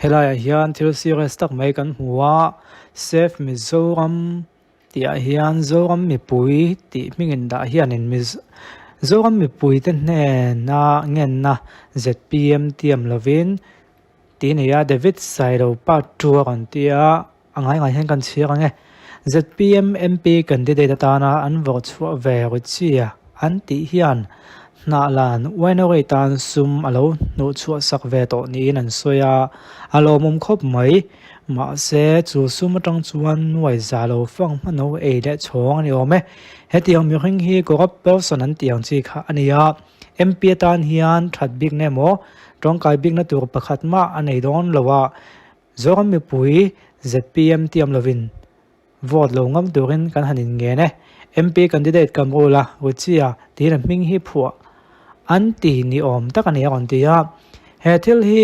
helai hian thil series tak mai kan hua safe Mizoram tia hian zoram mipui ti mingin da hian in zoram mipui te hne na ngen na ZPM tiam lovin ti nia David Sairo pa tua kan tia angai ngai hen kan chia nge ZPM MP candidate ta na an vote chu ve ri chia an ti hian na lan wenoi tan sum alo no chu sak ve to ni in an soya alo mum khop mai ma se chu sum tang chuan wai za lo fang mano e de chong ni ome hetiang mi hing hi ko person an tiang chi kha ania MP tan hian that big ne mo tong kai big na tur pakhat ma anei don lowa zoram mi pui ZPM tiam lovin vote lo ngam turin kan hanin nge ne MP candidate kamrola uchia tin ming hi phua anti ni om takani on tia hetil hi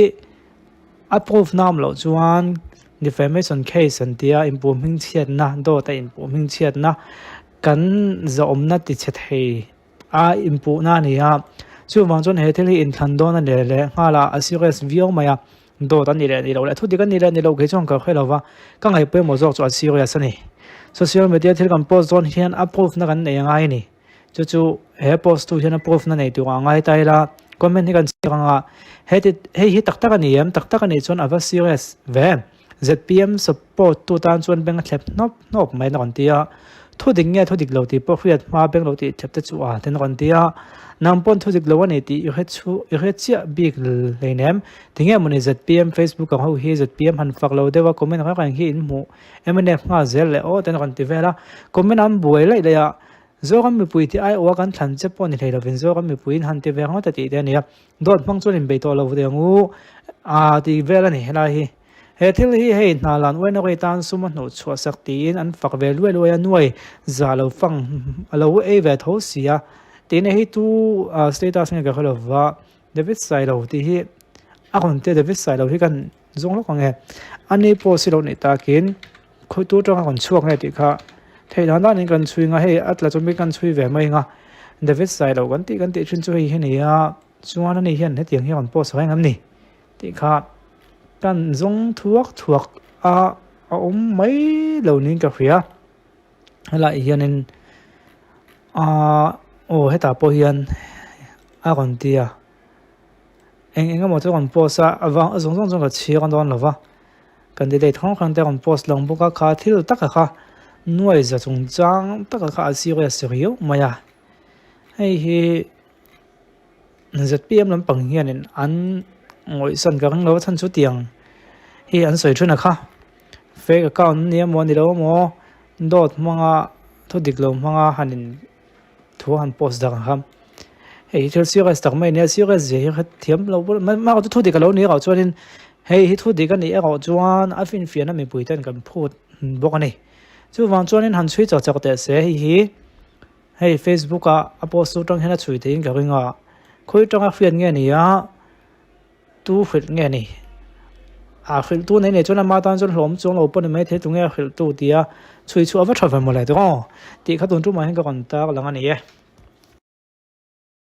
approve nam lo chuan defamation case an tia improving chiat na do ta improving chiat na kan zom na ti chet hei a impu na nia chu wang chon hetil hi in than don na le ngala asires view maya do ta ni le lo la thu dikan ni le ni lo ke chong ka khelawa ka ngai pe mo jok chu asirias ani social media thil kan post zone hian approve na kan nei ngai ni chu he post tu hian approve na nei tu ngai tai la comment ni kan changa he tak tak ani am tak tak ani chon ava serious ve ZPM support tu tan chuan beng thlep nop mai na kon tia thu ding nge thu dik lo ti po khriat ma beng lo ti thlep te chu a ten kon tia nam pon thu dik lo ani ti i he chia big leinem tinge moni ZPM Facebook ka ho hi ZPM han fak lo dewa comment ka kan hi in mu emne nga zel le o ten kon ti vela comment am buai lai ya zoram mi pui ti ai o kan than che pon ni thei lo vin zoram mi pui han ti ve ha ta ti de nia dot mang chuan in be to lo de ngu a ti vela ni hela hi hetil hi hei na lan wen oi tan suma no chua sak tin an fak ve lue lue nuai za lo fang alo e ve tho sia tin hi tu status nge ka kholo wa David Sailo ti hi a kon te David Sailo hi kan zong lo nge ani po si lo ni ta kin khoi tu tong kon chuak nge ti kha thei dan dan kan chui nga hei atla chumi kan chui ve mai nga David Sailo kan ti chin chu hi ni ya chuan ani hian he tiang hi on post hai ngam ni ti kha kan zong thuak a mai lo ning ka khria hala hianin o heta po hian a kon tia eng mo chu kon post a awang zong ka chi kan don lova candidate thong khang te kon post long buka kha thil tak kha nuai za chung chang tak kha serious maya hei hi ZPM lam pang hianin an ngoi san ka rang lo than chu tiang hi an soi thuna kha fake account ni mo ni lo mo dot manga thu dik lo manga hanin thu han post da ham hei thil serious tak mai ne serious je hi thiam lo ma thu dik lo ni ga chuanin hei hi thu dik ani e ga chuan a fin fian na mi puitan kan phut bok ani chu wang chuanin han chui chak te se hi hei Facebook a post tang hena chui te in ga ringa khoi tanga fian nge ni ya tu khit nge ni a khil tu nei ne chona ma tan chon hlom chong lo pon mai the tu nge khil tu tia chui chu ava thava mo le to ti kha tun tu ma hen ka kon ta lang ani ye